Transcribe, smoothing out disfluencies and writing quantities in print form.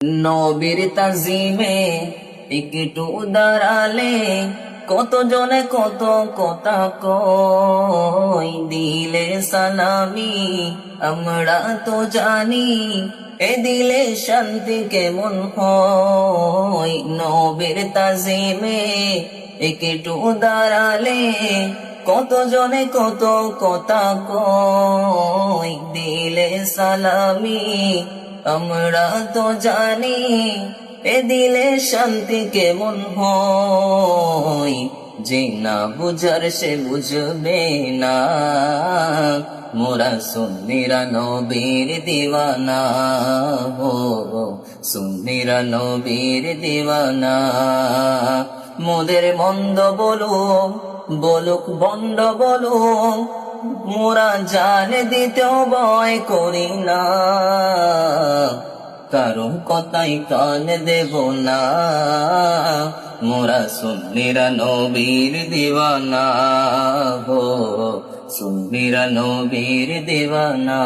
নবীর তাজিমে একটু দাঁড়ালে কত জনে কত কথা কই, দিলে সালামি আমরা তো জানি, এ দিলে শান্তি কেমন হয়। নবীর তাজিমে একটু দাঁড়ালে কত জনে কত কথা কই, দিলে সালামি আমরা তো জানি, এ দিলে শান্তি কেমন হয়। যে না বুঝার সে বুঝবে না, মোরা সুন্নিরা নবীর দিওয়ানা হো, সুন্নিরা নবীর দিওয়ানা। মোদের মন্দ বলুক বলুক বন্ড বলুক, মোরা জান দিতেও ভয় করি না, কারো কথাই কান দেব না। মোরা সুন্নিরা নবীর দিওয়ানা হো, সুন্নিরা নবীর দিওয়ানা।